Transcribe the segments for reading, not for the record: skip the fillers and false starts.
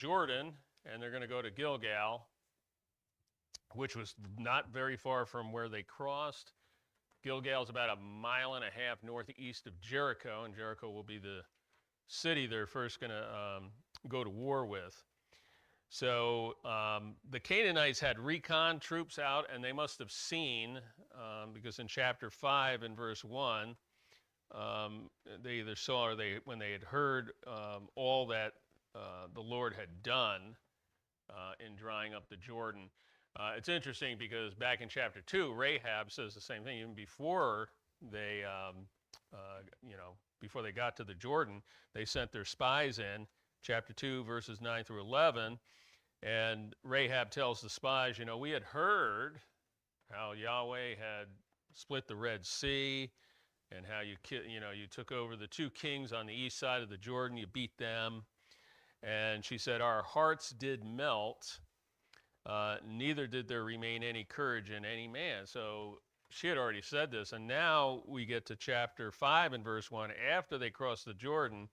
Jordan, and they're going to go to Gilgal, which was not very far from where they crossed. Gilgal is about a mile and a half northeast of Jericho, and Jericho will be the city they're first going to go to war with. So the Canaanites had recon troops out, and they must have seen, because in chapter 5 and verse 1, they either saw or when they had heard all that the Lord had done in drying up the Jordan. It's interesting because back in chapter 2, Rahab says the same thing. Even before they, before they got to the Jordan, they sent their spies in. Chapter 2, verses 9 through 11, and Rahab tells the spies, we had heard how Yahweh had split the Red Sea, and how you took over the two kings on the east side of the Jordan, you beat them. And she said, our hearts did melt, neither did there remain any courage in any man. So she had already said this, and now we get to chapter 5 and verse 1, after they crossed the Jordan,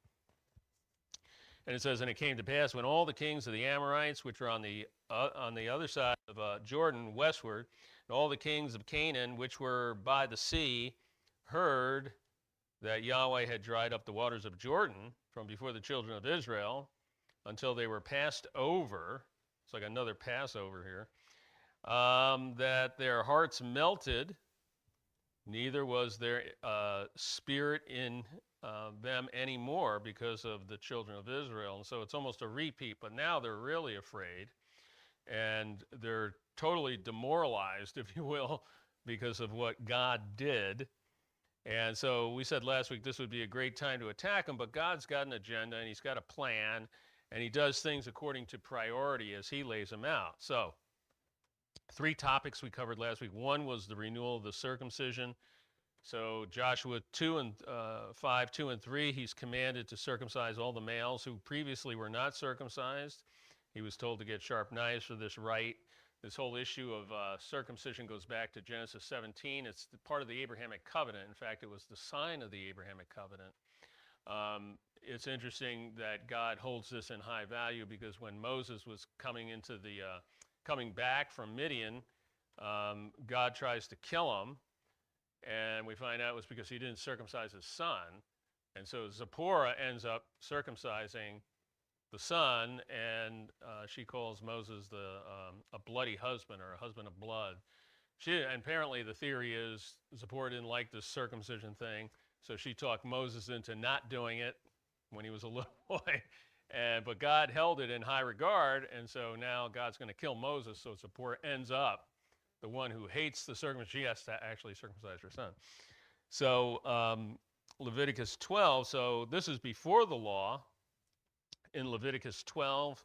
and it says, and it came to pass when all the kings of the Amorites, which are on the other side of Jordan westward, and all the kings of Canaan, which were by the sea, heard that Yahweh had dried up the waters of Jordan from before the children of Israel until they were passed over. It's like another Passover here. That their hearts melted, neither was there spirit in them anymore because of the children of Israel. And so it's almost a repeat, but now they're really afraid, and they're totally demoralized, if you will, because of what God did. And so we said last week this would be a great time to attack them, but God's got an agenda, and he's got a plan, and he does things according to priority as he lays them out. So 3 topics we covered last week. One was the renewal of the circumcision. So Joshua 5, 2 and 3, he's commanded to circumcise all the males who previously were not circumcised. He was told to get sharp knives for this rite. This whole issue of circumcision goes back to Genesis 17. It's part of the Abrahamic covenant. In fact, it was the sign of the Abrahamic covenant. It's interesting that God holds this in high value, because when Moses was coming back from Midian, God tries to kill him, and we find out it was because he didn't circumcise his son. And so Zipporah ends up circumcising the son, and she calls Moses a bloody husband, or a husband of blood. And apparently the theory is Zipporah didn't like this circumcision thing, so she talked Moses into not doing it when he was a little boy. But God held it in high regard, and so now God's going to kill Moses, so Zipporah ends up the one who hates the circumcision. She has to actually circumcise her son. So Leviticus 12, so this is before the law. In Leviticus 12,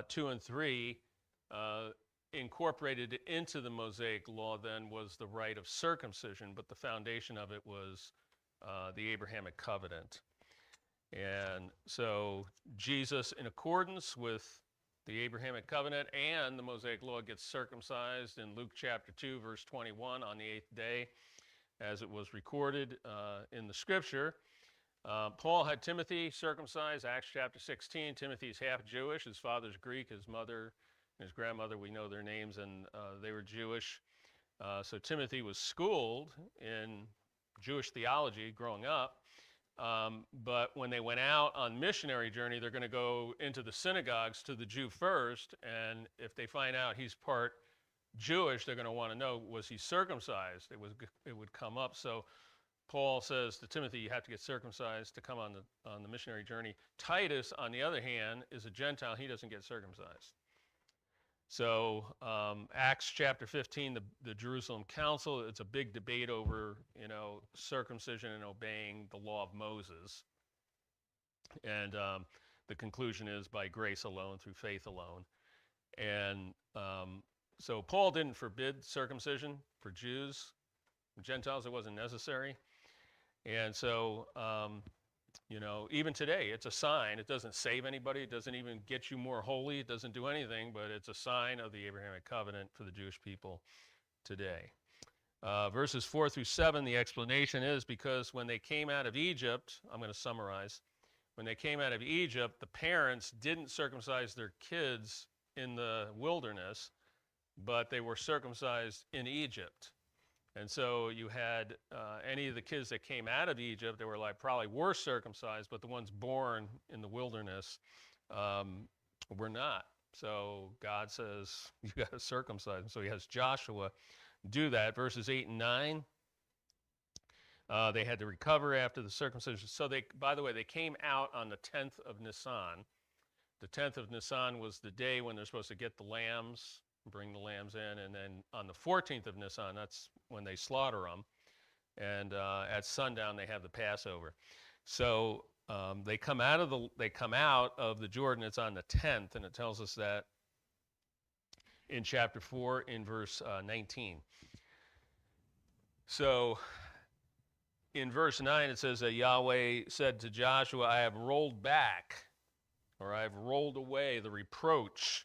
2 and 3, incorporated into the Mosaic law then was the rite of circumcision, but the foundation of it was the Abrahamic covenant. And so Jesus, in accordance with the Abrahamic covenant and the Mosaic law, gets circumcised in Luke chapter 2, verse 21 on the 8th day, as it was recorded in the scripture. Paul had Timothy circumcised, Acts chapter 16. Timothy's half Jewish. His father's Greek. His mother and his grandmother, we know their names, and they were Jewish. So Timothy was schooled in Jewish theology growing up. But when they went out on missionary journey, they're going to go into the synagogues to the Jew first, and if they find out he's part Jewish, they're going to want to know, was he circumcised? It would come up. So Paul says to Timothy, you have to get circumcised to come on the missionary journey. Titus, on the other hand, is a Gentile. He doesn't get circumcised. So Acts chapter 15, the Jerusalem Council, it's a big debate over, circumcision and obeying the law of Moses. And the conclusion is by grace alone, through faith alone. And so Paul didn't forbid circumcision for Jews. Gentiles, it wasn't necessary. And so, even today, it's a sign. It doesn't save anybody. It doesn't even get you more holy. It doesn't do anything, but it's a sign of the Abrahamic covenant for the Jewish people today. Verses 4 through 7, the explanation is because when they came out of Egypt, I'm going to summarize, when they came out of Egypt, the parents didn't circumcise their kids in the wilderness, but they were circumcised in Egypt. And so you had any of the kids that came out of Egypt, they were like probably were circumcised, but the ones born in the wilderness were not. So God says, you got to circumcise them. So he has Joshua do that. Verses 8 and 9, they had to recover after the circumcision. So they, by the way, they came out on the 10th of Nisan. The 10th of Nisan was the day when they're supposed to get the lambs, bring the lambs in, and then on the 14th of Nisan, that's when they slaughter them. And at sundown, they have the Passover. So they come out of the Jordan. It's on the 10th, and it tells us that in chapter 4 in verse 19. So in verse 9 it says that Yahweh said to Joshua, I have rolled back, or I have rolled away the reproach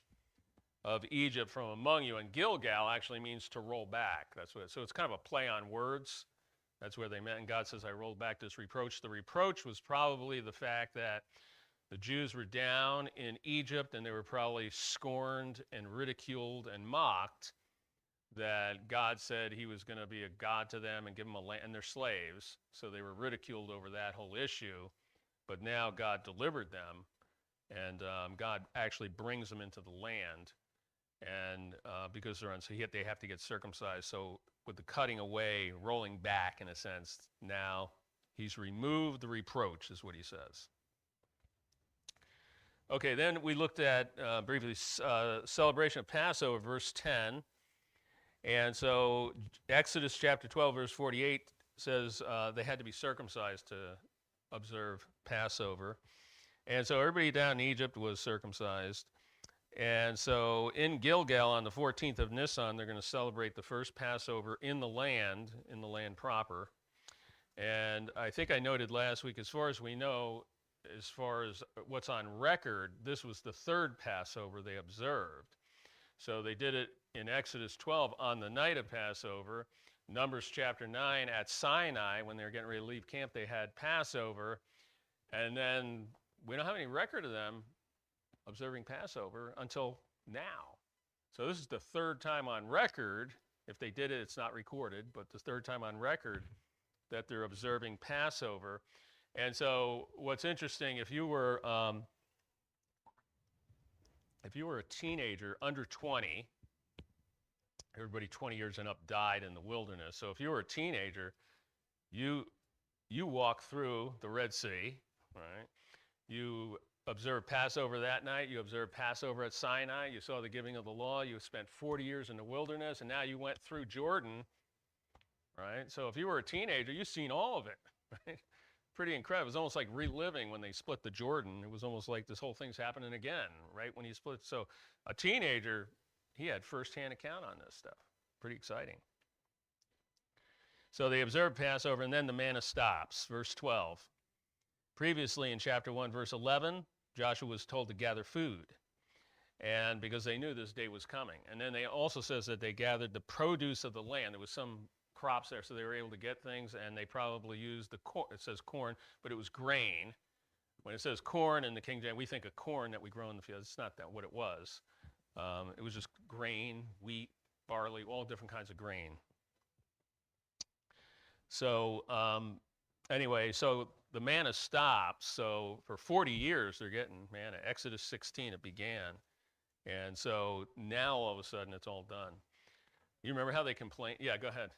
of Egypt from among you. And Gilgal actually means to roll back. That's what. So it's kind of a play on words. That's where they meant. And God says, I rolled back this reproach. The reproach was probably the fact that the Jews were down in Egypt and they were probably scorned and ridiculed and mocked, that God said he was going to be a God to them and give them a land, and they're slaves. So they were ridiculed over that whole issue. But now God delivered them, and God actually brings them into the land. And because they're so they have to get circumcised. So with the cutting away, rolling back in a sense, now he's removed the reproach, is what he says. Okay, then we looked at briefly celebration of Passover, verse 10. And so Exodus chapter 12, verse 48 says they had to be circumcised to observe Passover. And so everybody down in Egypt was circumcised. And so in Gilgal on the 14th of Nisan, they're going to celebrate the first Passover in the land proper. And I think I noted last week, as far as we know, as far as what's on record, this was the third Passover they observed. So they did it in Exodus 12 on the night of Passover. Numbers chapter 9 at Sinai, when they were getting ready to leave camp, they had Passover. And then we don't have any record of them observing Passover until now. So this is the third time on record. If they did it, it's not recorded, but the third time on record that they're observing Passover. And so what's interesting, if you were a teenager under 20, everybody 20 years and up died in the wilderness. So if you were a teenager, you walked through the Red Sea, right? You observed Passover that night. You observed Passover at Sinai. You saw the giving of the law. You spent 40 years in the wilderness, and now you went through Jordan, right? So if you were a teenager, you've seen all of it, right? Pretty incredible. It was almost like reliving when they split the Jordan. It was almost like this whole thing's happening again, right, when he split. So a teenager, he had firsthand account on this stuff. Pretty exciting. So they observed Passover, and then the manna stops. Verse 12. Previously in chapter 1, verse 11, Joshua was told to gather food, and because they knew this day was coming. And then they also says that they gathered the produce of the land. There was some crops there, so they were able to get things, and they probably used the corn. It says corn, but it was grain. When it says corn in the King James, we think of corn that we grow in the field. It's not that what it was. It was just grain, wheat, barley, all different kinds of grain. So anyway, so the manna stops. So for 40 years, they're getting manna. Exodus 16, it began. And so now all of a sudden, it's all done. You remember how they complained? Yeah, go ahead.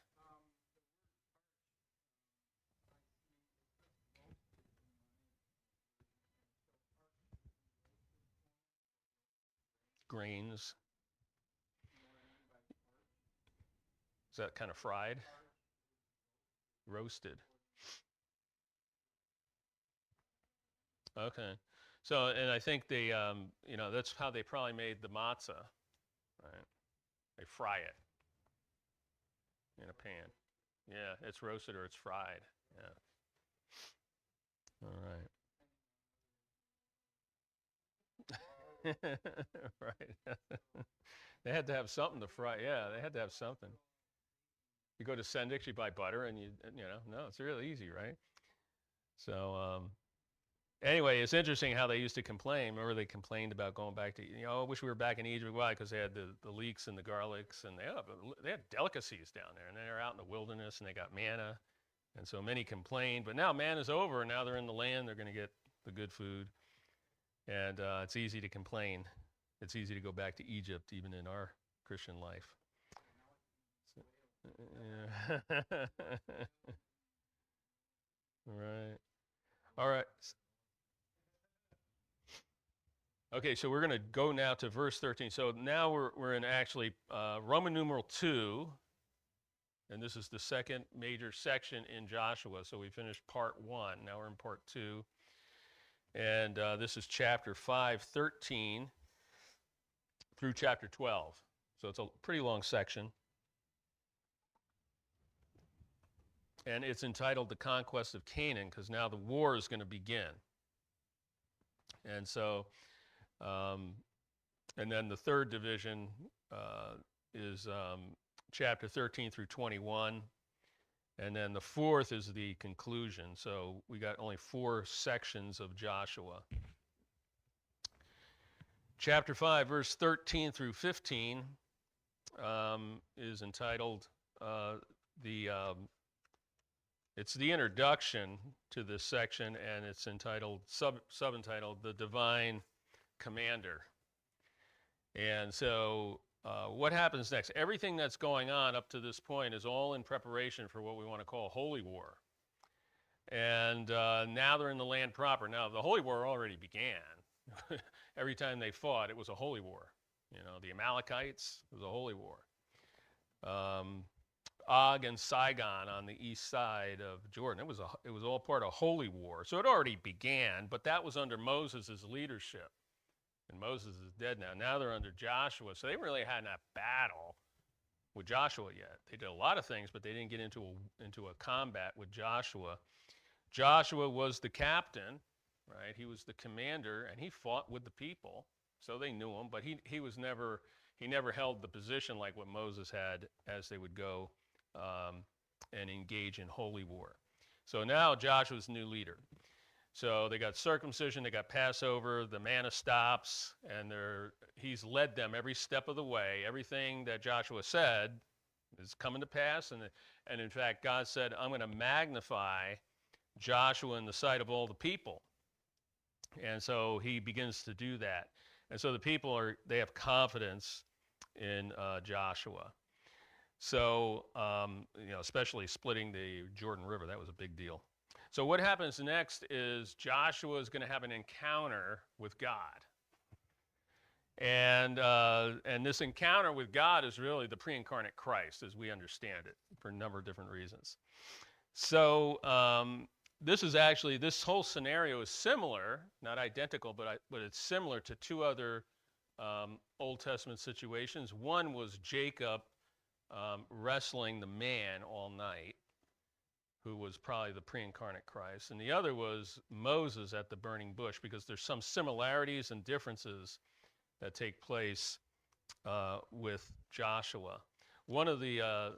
Grains. Is that kind of fried? Roasted. Okay. So, and I think they, that's how they probably made the matzah, right? They fry it in a pan. Yeah, it's roasted or it's fried. Yeah. All right. Right. They had to have something to fry. Yeah, they had to have something. You go to Sendix, you buy butter, and no, it's really easy, right? So Anyway, it's interesting how they used to complain. Remember, they complained about going back to, I wish we were back in Egypt. Why? Because they had the leeks and the garlics, and they had delicacies down there, and they're out in the wilderness, and they got manna, and so many complained. But now manna's over, and now they're in the land. They're going to get the good food, and it's easy to complain. It's easy to go back to Egypt, even in our Christian life. Yeah. Right. All right. Okay, so we're going to go now to verse 13. So now we're in actually Roman numeral 2, and this is the second major section in Joshua. So we finished part 1. Now we're in part 2. And this is chapter 5, 13 through chapter 12. So it's a pretty long section. And it's entitled The Conquest of Canaan, because now the war is going to begin. And so, and then the third division is chapter 13 through 21. And then the fourth is the conclusion. So we got only 4 sections of Joshua. Chapter 5, verse 13 through 15 is entitled it's the introduction to this section, and it's entitled, subentitled, The Divine Commander. And so what happens next? Everything that's going on up to this point is all in preparation for what we want to call Holy War. And now they're in the land proper. Now, the Holy War already began. Every time they fought, it was a holy war. The Amalekites, it was a holy war. Og and Sihon on the east side of Jordan. It was all part of holy war. So it already began, but that was under Moses' leadership. And Moses is dead now. Now they're under Joshua. So they really hadn't a battle with Joshua yet. They did a lot of things, but they didn't get into a combat with Joshua. Joshua was the captain, right? He was the commander, and he fought with the people. So they knew him, but he never held the position like what Moses had as they would go and engage in holy war. So now Joshua's new leader. So they got circumcision, they got Passover, the manna stops, and he's led them every step of the way. Everything that Joshua said is coming to pass, and in fact, God said, I'm going to magnify Joshua in the sight of all the people. And so he begins to do that. And so the people they have confidence in Joshua. So, especially splitting the Jordan River, that was a big deal. So what happens next is Joshua is going to have an encounter with God. And this encounter with God is really the pre-incarnate Christ, as we understand it, for a number of different reasons. So this whole scenario is similar, not identical, but it's similar to 2 other Old Testament situations. One was Jacob wrestling the man all night, who was probably the pre-incarnate Christ. And the other was Moses at the burning bush, because there's some similarities and differences that take place with Joshua. One of the,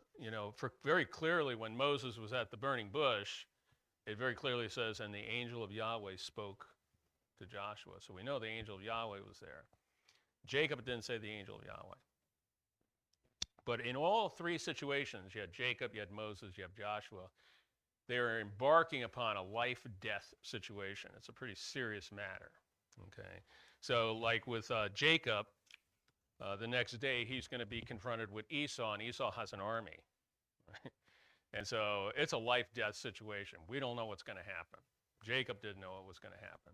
very clearly when Moses was at the burning bush, it very clearly says, and the angel of Yahweh spoke to Joshua. So we know the angel of Yahweh was there. Jacob didn't say the angel of Yahweh. But in all 3 situations, you had Jacob, you had Moses, you have Joshua, they are embarking upon a life-death situation. It's a pretty serious matter, okay? So like with Jacob, the next day he's going to be confronted with Esau, and Esau has an army, right? And so it's a life-death situation. We don't know what's going to happen. Jacob didn't know what was going to happen.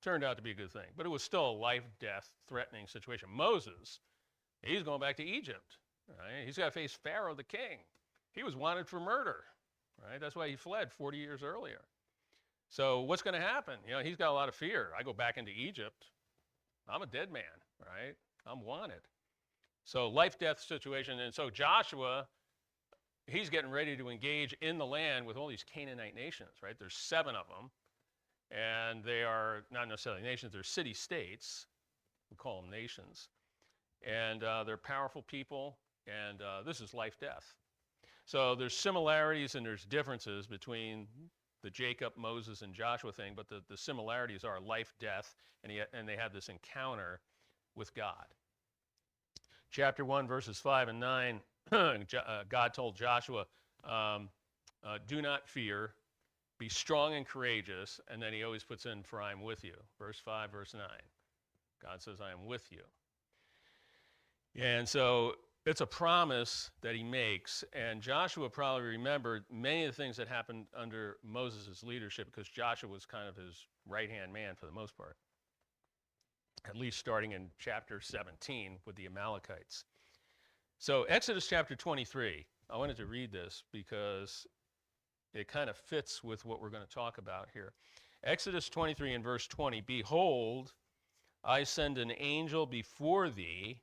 Turned out to be a good thing, but it was still a life-death threatening situation. Moses, he's going back to Egypt, right? He's got to face Pharaoh the king. He was wanted for murder, right? That's why he fled 40 years earlier. So what's going to happen? He's got a lot of fear. I go back into Egypt, I'm a dead man, right? I'm wanted. So life-death situation. And so Joshua, he's getting ready to engage in the land with all these Canaanite nations, right? There's 7 of them, and they are not necessarily nations, they're city-states. We call them nations. And they're powerful people, and this is life-death. So there's similarities and there's differences between the Jacob, Moses, and Joshua thing, but the similarities are life, death, and they have this encounter with God. Chapter 1, verses 5 and 9, God told Joshua, do not fear, be strong and courageous, and then he always puts in, for I am with you. Verse 5, verse 9. God says, I am with you. And so it's a promise that he makes, and Joshua probably remembered many of the things that happened under Moses' leadership because Joshua was kind of his right-hand man for the most part, at least starting in chapter 17 with the Amalekites. So Exodus chapter 23, I wanted to read this because it kind of fits with what we're going to talk about here. Exodus 23 and verse 20, behold, I send an angel before thee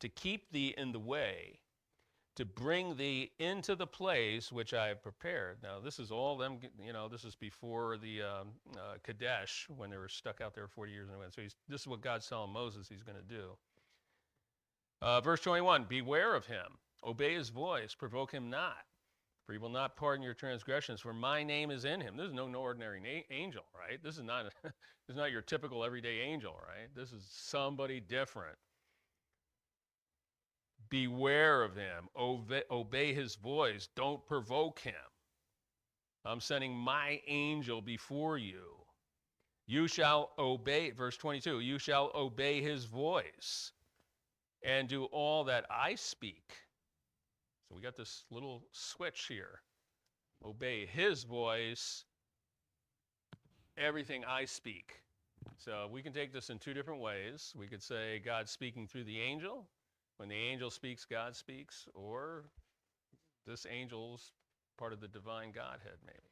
to keep thee in the way, to bring thee into the place which I have prepared. Now, this is all them, this is before the Kadesh, when they were stuck out there 40 years in the wind. So this is what God's telling Moses he's going to do. Verse 21, beware of him, obey his voice, provoke him not, for he will not pardon your transgressions, for my name is in him. This is no ordinary angel, right? This is not this is not your typical everyday angel, right? This is somebody different. Beware of him, obey his voice, don't provoke him. I'm sending my angel before you. You shall obey, verse 22, you shall obey his voice and do all that I speak. So we got this little switch here. Obey his voice, everything I speak. So we can take this in two different ways. We could say God's speaking through the angel. When the angel speaks, God speaks, or this angel's part of the divine Godhead, maybe.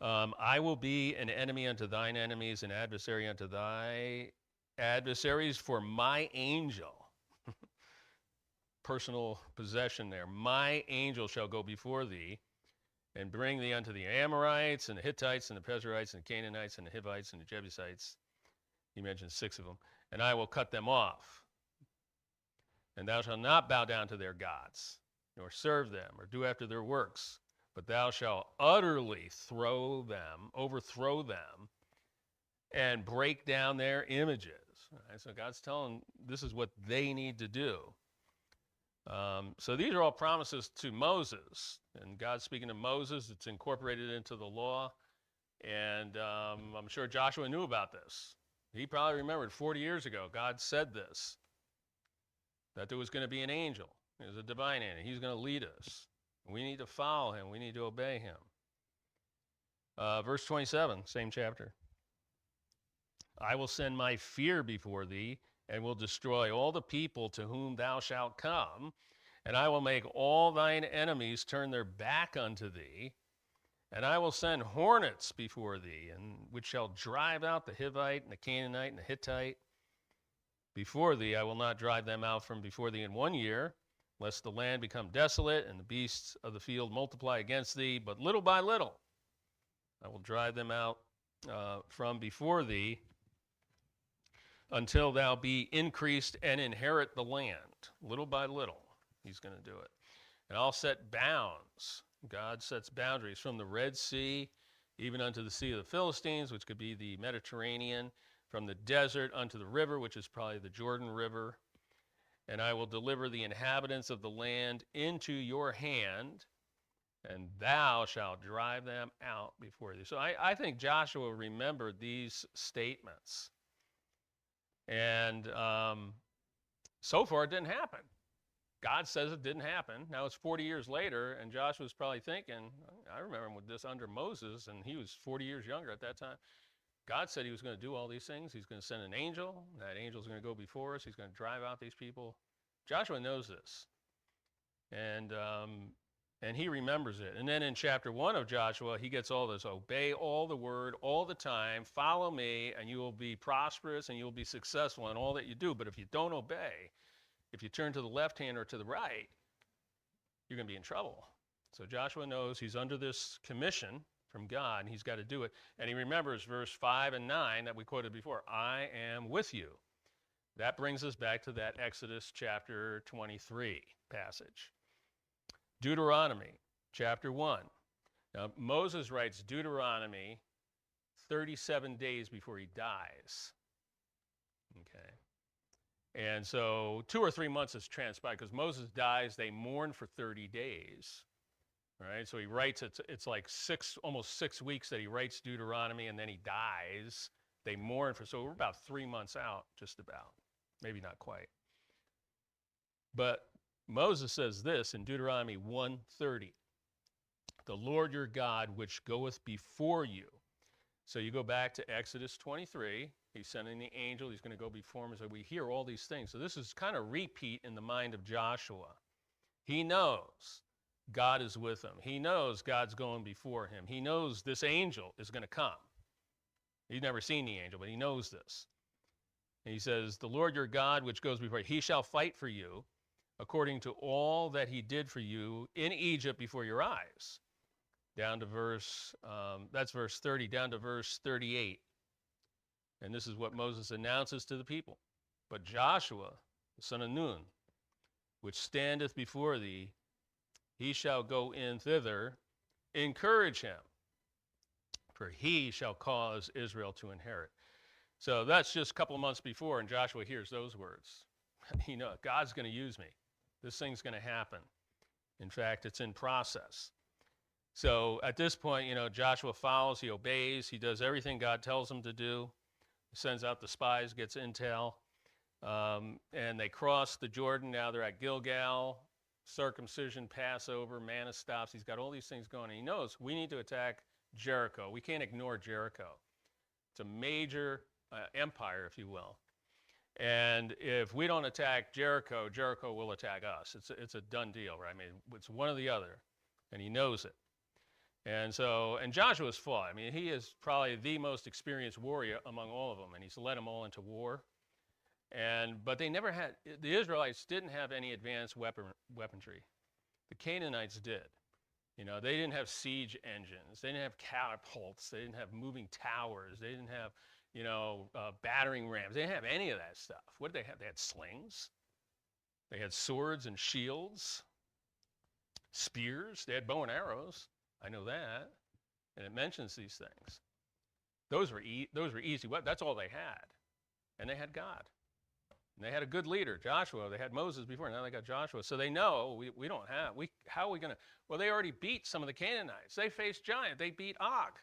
I will be an enemy unto thine enemies, an adversary unto thy adversaries, for my angel. Personal possession there. My angel shall go before thee and bring thee unto the Amorites and the Hittites and the Perizzites and the Canaanites and the Hivites and the Jebusites. He mentions 6 of them. And I will cut them off. And thou shalt not bow down to their gods, nor serve them, or do after their works, but thou shalt utterly overthrow them, and break down their images. Right? So God's telling this is what they need to do. So these are all promises to Moses, and God's speaking to Moses. It's incorporated into the law, and I'm sure Joshua knew about this. He probably remembered 40 years ago, God said this, that there was going to be an angel. There's a divine angel. He's going to lead us. We need to follow him. We need to obey him. Verse 27, same chapter. I will send my fear before thee, and will destroy all the people to whom thou shalt come, and I will make all thine enemies turn their back unto thee, and I will send hornets before thee, and which shall drive out the Hivite and the Canaanite and the Hittite. Before thee I will not drive them out from before thee in 1 year, lest the land become desolate and the beasts of the field multiply against thee. But little by little I will drive them out from before thee, until thou be increased and inherit the land. Little by little he's going to do it. And I'll set bounds. God sets boundaries from the Red Sea even unto the Sea of the Philistines, which could be the Mediterranean, from the desert unto the river, which is probably the Jordan River. And I will deliver the inhabitants of the land into your hand, and thou shalt drive them out before thee. So I think Joshua remembered these statements. And so far it didn't happen. God says it didn't happen. Now it's 40 years later, and Joshua's probably thinking, I remember with this under Moses, and he was 40 years younger at that time. God said he was going to do all these things. He's going to send an angel. That angel's going to go before us. He's going to drive out these people. Joshua knows this. And he remembers it. And then in chapter 1 of Joshua, he gets all this. Obey all the word all the time. Follow me, and you will be prosperous, and you will be successful in all that you do. But if you don't obey, if you turn to the left hand or to the right, you're going to be in trouble. So Joshua knows he's under this commission from God, and he's got to do it. And he remembers verse 5 and 9 that we quoted before, I am with you. That brings us back to that Exodus chapter 23 passage. Deuteronomy chapter 1. Now, Moses writes Deuteronomy 37 days before he dies. Okay. And so 2 or 3 months has transpired because Moses dies, they mourn for 30 days. Right? So he writes, it's like almost 6 weeks that he writes Deuteronomy, and then he dies. They mourn so we're about 3 months out, just about. Maybe not quite. But Moses says this in Deuteronomy 1:30. The Lord your God, which goeth before you. So you go back to Exodus 23. He's sending the angel. He's going to go before him. So we hear all these things. So this is kind of repeat in the mind of Joshua. He knows God is with him. He knows God's going before him. He knows this angel is going to come. He's never seen the angel, but he knows this. And he says, the Lord your God, which goes before you, he shall fight for you according to all that he did for you in Egypt before your eyes. Down to that's verse 30, down to verse 38. And this is what Moses announces to the people. But Joshua, the son of Nun, which standeth before thee, he shall go in thither, encourage him, for he shall cause Israel to inherit. So that's just a couple of months before, and Joshua hears those words. You know, God's going to use me. This thing's going to happen. In fact, it's in process. So at this point, you know, Joshua follows, he obeys, he does everything God tells him to do. He sends out the spies, gets intel, and they cross the Jordan. Now they're at Gilgal, circumcision, Passover, manna stops. He's got all these things going. And he knows we need to attack Jericho. We can't ignore Jericho. It's a major empire, if you will. And if we don't attack Jericho, Jericho will attack us. It's a done deal, right? I mean, it's one or the other, and he knows it. And Joshua's fought. I mean, he is probably the most experienced warrior among all of them, and he's led them all into war. But the Israelites didn't have any advanced weaponry. The Canaanites did. You know, they didn't have siege engines. They didn't have catapults. They didn't have moving towers. They didn't have, battering rams. They didn't have any of that stuff. What did they have? They had slings. They had swords and shields, spears. They had bow and arrows. I know that. And it mentions these things. Those were easy. That's all they had. And they had God. And they had a good leader, Joshua. They had Moses before, now they got Joshua. So they know we don't have, how are we going to, well, they already beat some of the Canaanites. They faced giants. They beat Og.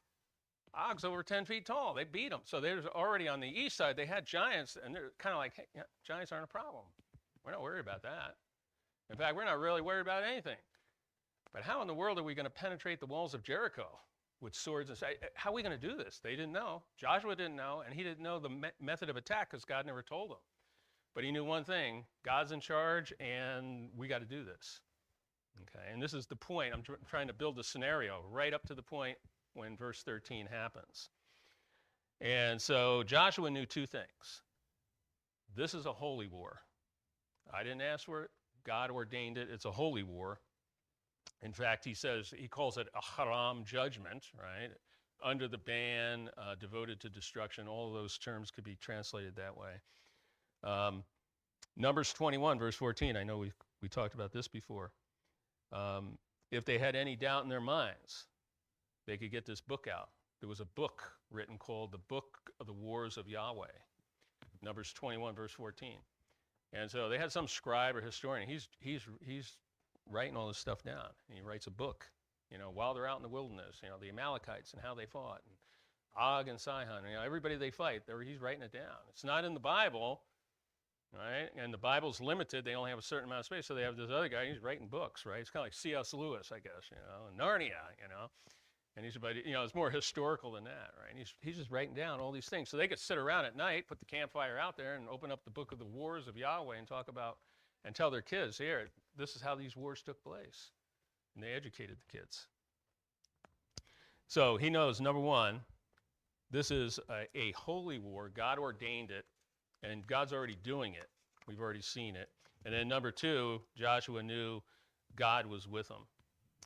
Og's over 10 feet tall. They beat them. So there's already on the east side, they had giants, and they're kind of like, hey, yeah, giants aren't a problem. We're not worried about that. In fact, we're not really worried about anything. But how in the world are we going to penetrate the walls of Jericho with swords and say, how are we going to do this? They didn't know. Joshua didn't know, and he didn't know the method of attack because God never told him. But he knew one thing, God's in charge, and we got to do this. Okay, and this is the point. I'm trying to build a scenario right up to the point when verse 13 happens. And so Joshua knew two things. This is a holy war. I didn't ask for it. God ordained it. It's a holy war. In fact, he calls it a haram judgment, right? Under the ban, devoted to destruction. All of those terms could be translated that way. Numbers 21, verse 14. I know we talked about this before. If they had any doubt in their minds, they could get this book out. There was a book written called the Book of the Wars of Yahweh. Numbers 21, verse 14. And so they had some scribe or historian. He's writing all this stuff down. And he writes a book, while they're out in the wilderness, the Amalekites and how they fought, and Og and Sihon, everybody they fight, he's writing it down. It's not in the Bible, right? And the Bible's limited. They only have a certain amount of space, so they have this other guy, he's writing books, right? It's kind of like C.S. Lewis, I guess, Narnia, And it's more historical than that, right? And he's just writing down all these things. So they could sit around at night, put the campfire out there, and open up the Book of the Wars of Yahweh and talk about, and tell their kids, here, this is how these wars took place. And they educated the kids. So he knows, number one, this is a holy war. God ordained it, and God's already doing it. We've already seen it. And then number two, Joshua knew God was with him.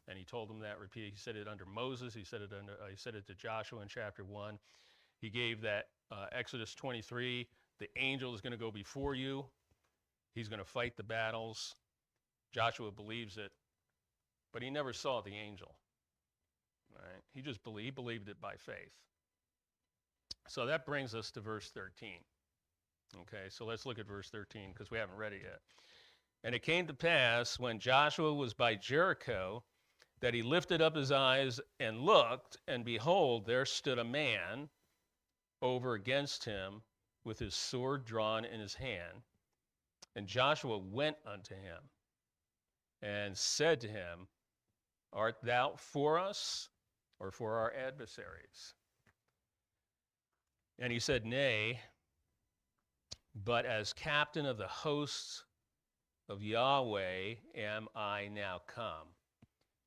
And he told them that repeatedly. He said it under Moses. He said it to Joshua in chapter 1. He gave that Exodus 23, the angel is going to go before you. He's going to fight the battles. Joshua believes it, but he never saw the angel. Right? He just believed it by faith. So that brings us to verse 13. Okay, so let's look at verse 13 because we haven't read it yet. And it came to pass when Joshua was by Jericho that he lifted up his eyes and looked, and behold, there stood a man over against him with his sword drawn in his hand. And Joshua went unto him and said to him, Art thou for us or for our adversaries? And he said, Nay, but as captain of the hosts of Yahweh am I now come.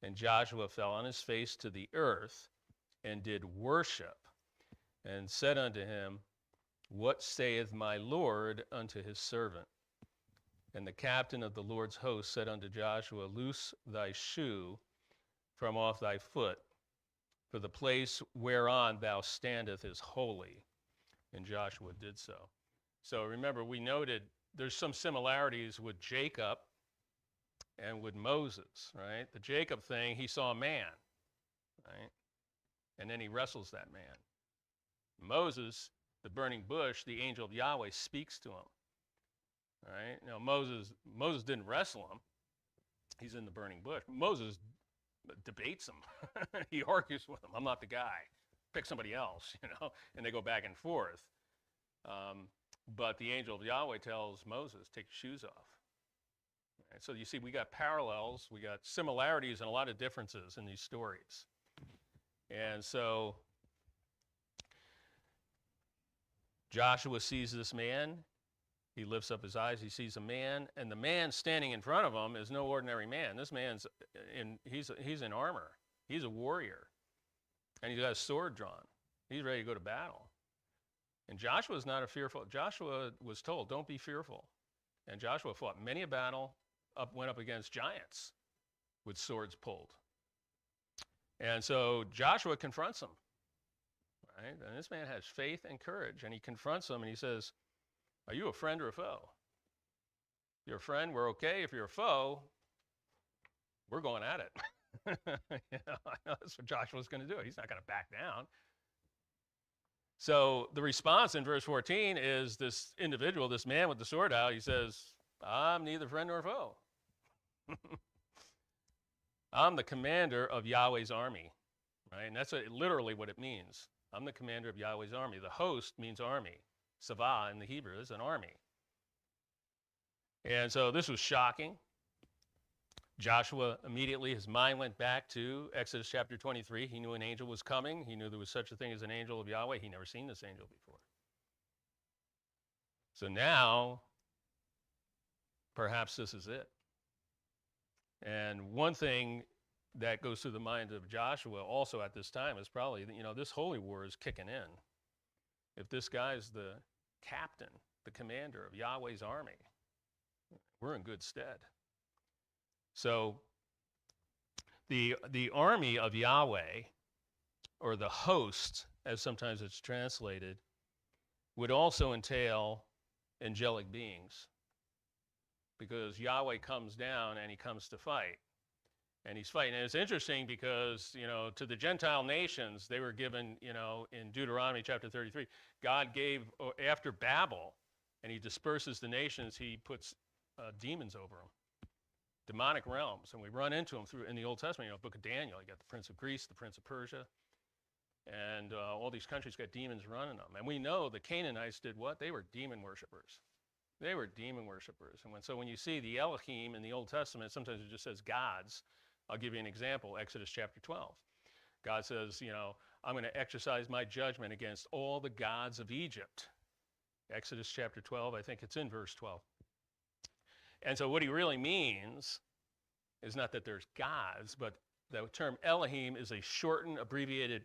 And Joshua fell on his face to the earth and did worship, and said unto him, What saith my Lord unto his servant? And the captain of the Lord's host said unto Joshua, Loose thy shoe from off thy foot, for the place whereon thou standest is holy. And Joshua did so. So remember, we noted there's some similarities with Jacob and with Moses, right? The Jacob thing, he saw a man, right? And then he wrestles that man. Moses, the burning bush, the angel of Yahweh speaks to him, right? Now, Moses didn't wrestle him. He's in the burning bush. Moses debates him. He argues with him. I'm not the guy. Pick somebody else, and they go back and forth. But the angel of Yahweh tells Moses, take your shoes off. Right? So you see, we got parallels, we got similarities and a lot of differences in these stories. And so Joshua sees this man. He lifts up his eyes, he sees a man, and the man standing in front of him is no ordinary man. This man's he's in armor. He's a warrior. And he's got a sword drawn. He's ready to go to battle. And Joshua's not a fearful. Joshua was told, don't be fearful. And Joshua fought many a battle, went up against giants with swords pulled. And so Joshua confronts him. Right? And this man has faith and courage. And he confronts him and he says, are you a friend or a foe? If you're a friend, we're okay. If you're a foe, we're going at it. I know that's what Joshua's going to do. He's not going to back down. So the response in verse 14 is this individual, this man with the sword out, he says, I'm neither friend nor foe. I'm the commander of Yahweh's army, right? And that's literally what it means. I'm the commander of Yahweh's army. The host means army. Savah in the Hebrew is an army. And so this was shocking. Joshua immediately, his mind went back to Exodus chapter 23. He knew an angel was coming. He knew there was such a thing as an angel of Yahweh. He'd never seen this angel before. So now, perhaps this is it. And one thing that goes through the mind of Joshua also at this time is probably, this holy war is kicking in. If this guy's the captain, the commander of Yahweh's army, we're in good stead. So the army of Yahweh, or the host, as sometimes it's translated, would also entail angelic beings. Because Yahweh comes down and he comes to fight. And he's fighting. And it's interesting because, to the Gentile nations, they were given, in Deuteronomy chapter 33, God gave, after Babel, and he disperses the nations, he puts demons over them. Demonic realms, and we run into them in the Old Testament. Book of Daniel, you got the Prince of Greece, the Prince of Persia, and all these countries got demons running them. And we know the Canaanites did what? They were demon worshipers. They were demon worshipers. And so when you see the Elohim in the Old Testament, sometimes it just says gods. I'll give you an example, Exodus chapter 12. God says, I'm going to exercise my judgment against all the gods of Egypt. Exodus chapter 12, I think it's in verse 12. And so what he really means is not that there's gods, but the term Elohim is a shortened, abbreviated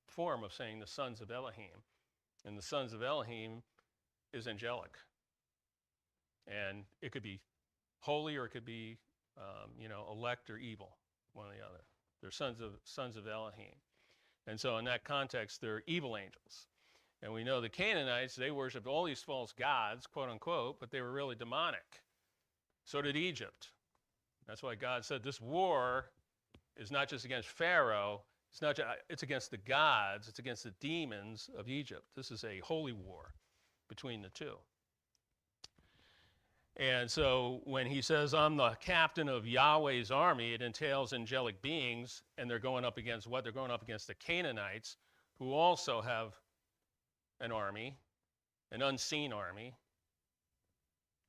form of saying the sons of Elohim. And the sons of Elohim is angelic. And it could be holy or it could be, elect or evil, one or the other. They're sons of Elohim. And so in that context, they're evil angels. And we know the Canaanites, they worshiped all these false gods, quote unquote, but they were really demonic. So did Egypt. That's why God said this war is not just against Pharaoh, It's not. It's against the gods. It's against the demons of Egypt. This is a holy war between the two. And so when he says, I'm the captain of Yahweh's army, it entails angelic beings, and they're going up against what? They're going up against the Canaanites, who also have an army, an unseen army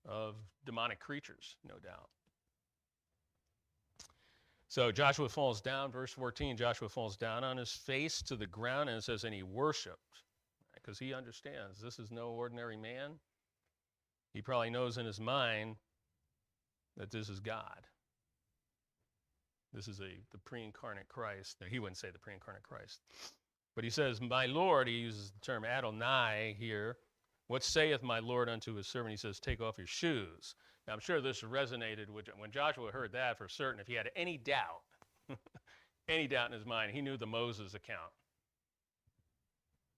of demonic creatures, no doubt. So Joshua falls down, verse 14, Joshua falls down on his face to the ground, and it says, and he worshiped, because he understands this is no ordinary man. He probably knows in his mind that this is God. This is the pre-incarnate Christ. He wouldn't say the pre-incarnate Christ. But he says, my Lord, he uses the term Adonai here. What saith my Lord unto his servant? He says, take off your shoes. Now, I'm sure this resonated with when Joshua heard that for certain. If he had any doubt, any doubt in his mind, he knew the Moses account.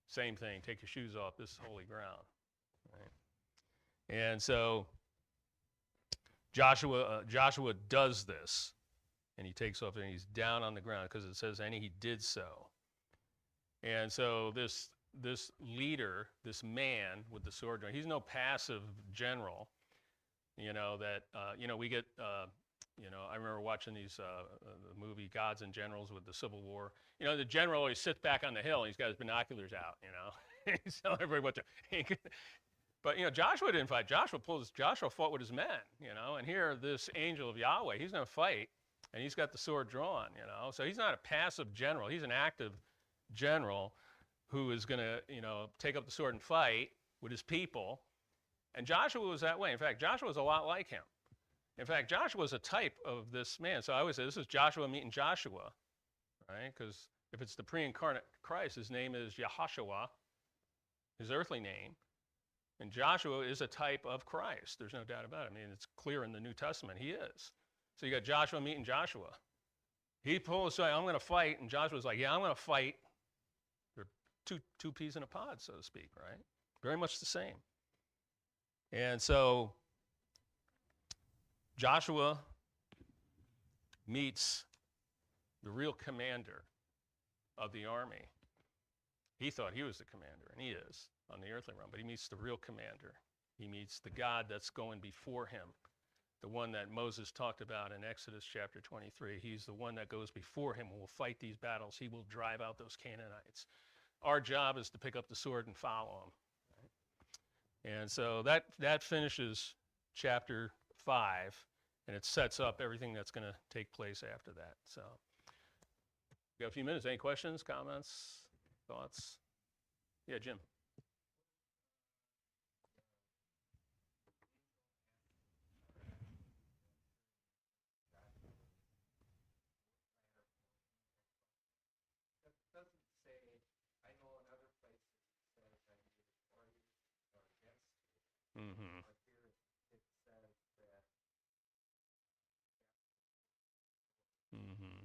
Same thing, take your shoes off, this is holy ground. Right? And so Joshua does this, and he takes off, and he's down on the ground, because it says, and he did so. And so this leader, this man with the sword, he's no passive general. You know, that, we get, I remember watching these, the movie Gods and Generals with the Civil War. You know, the general always sits back on the hill, and he's got his binoculars out, He's telling everybody what to, but, Joshua didn't fight. Joshua fought with his men, and here this angel of Yahweh, he's going to fight, and he's got the sword drawn, So he's not a passive general. He's an active general who is going to, take up the sword and fight with his people. And Joshua was that way. In fact, Joshua was a lot like him. In fact, Joshua was a type of this man. So I always say this is Joshua meeting Joshua, right? Because if it's the pre-incarnate Christ, his name is Yehoshua, his earthly name. And Joshua is a type of Christ. There's no doubt about it. I mean, it's clear in the New Testament he is. So you got Joshua meeting Joshua. He pulls aside, I'm going to fight. And Joshua's like, yeah, I'm going to fight. They're two peas in a pod, so to speak, right? Very much the same. And so Joshua meets the real commander of the army. He thought he was the commander, and he is on the earthly realm, but he meets the real commander. He meets the God that's going before him, the one that Moses talked about in Exodus chapter 23. He's the one that goes before him and will fight these battles. He will drive out those Canaanites. Our job is to pick up the sword and follow him. And so that finishes chapter 5, and it sets up everything that's going to take place after that. So we got a few minutes. Any questions, comments, thoughts? Yeah, Jim. Mm-hmm. Mm-hmm.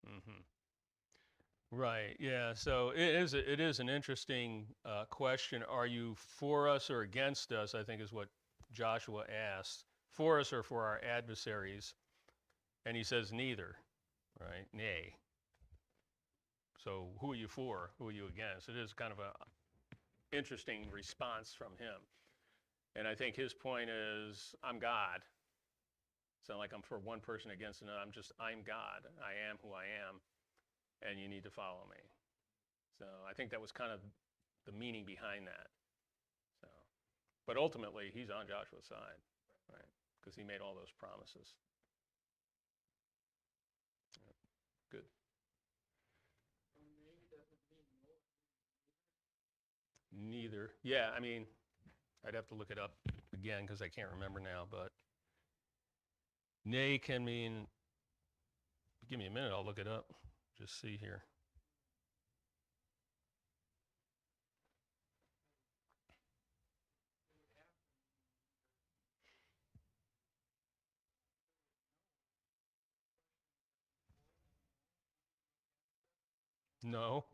Mm-hmm. Right. Yeah. So it is an interesting question. Are you for us or against us? I think is what Joshua asked. For us or for our adversaries? And he says neither. Right. Nay. So who are you for? Who are you against? It is kind of a interesting response from him. And I think his point is, I'm God. It's not like I'm for one person against another. I'm God. I am who I am, and you need to follow me. So I think that was kind of the meaning behind that. So, but ultimately, he's on Joshua's side, right? Because he made all those promises. Yeah. Good. Neither. Yeah, I mean, I'd have to look it up again because I can't remember now, but nay can mean, give me a minute, I'll look it up. Just see here. No.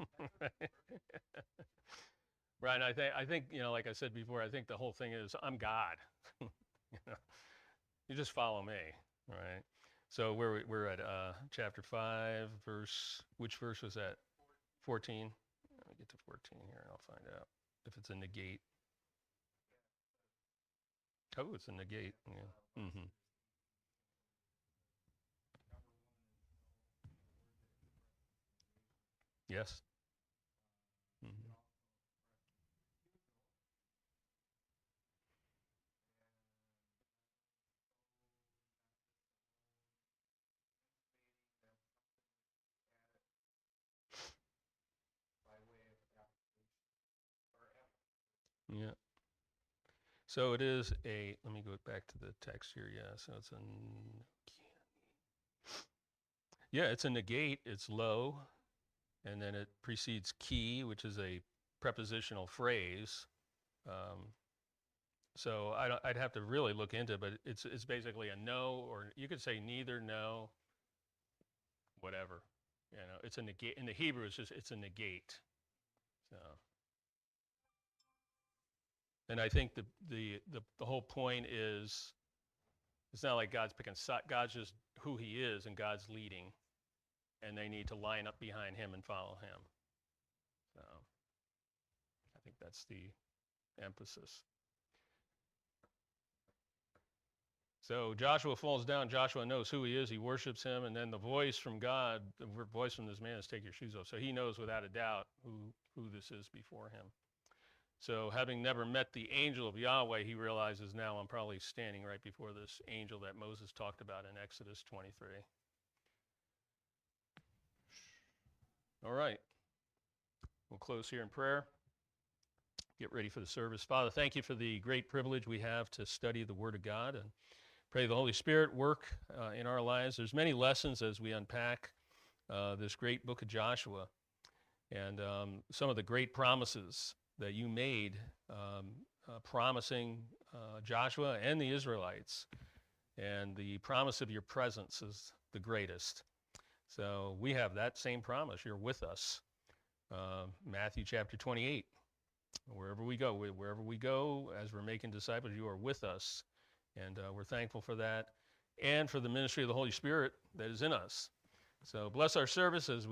Right. And I think, like I said before, I think the whole thing is I'm God. you know, you just follow me, right? So we're at chapter 5, which verse was that? 14. Let me get to 14 here and I'll find out if it's a negate. Oh, it's a negate. Yeah. Mm-hmm. Yes. Mm-hmm. Yeah. So it is let me go back to the text here. Yeah. So yeah, it's a negate. It's low. And then it precedes key, which is a prepositional phrase. Um, so I'd have to really look into it, but it's basically a no, or you could say neither, no, whatever. It's a negate. In the Hebrew, it's a negate. So, and I think the whole point is it's not like God's picking. God's just who He is, and God's leading, and they need to line up behind Him and follow Him. So, I think that's the emphasis. So Joshua falls down. Joshua knows who he is. He worships him. And then the voice from God, the voice from this man is take your shoes off. So he knows without a doubt who this is before him. So having never met the angel of Yahweh, he realizes now I'm probably standing right before this angel that Moses talked about in Exodus 23. All right. We'll close here in prayer. Get ready for the service. Father, thank you for the great privilege we have to study the Word of God, and pray the Holy Spirit work in our lives. There's many lessons as we unpack this great book of Joshua, and some of the great promises that you made, promising Joshua and the Israelites. And the promise of your presence is the greatest. So we have that same promise. You're with us. Matthew chapter 28. Wherever we go, as we're making disciples, you are with us. And we're thankful for that and for the ministry of the Holy Spirit that is in us. So bless our service as we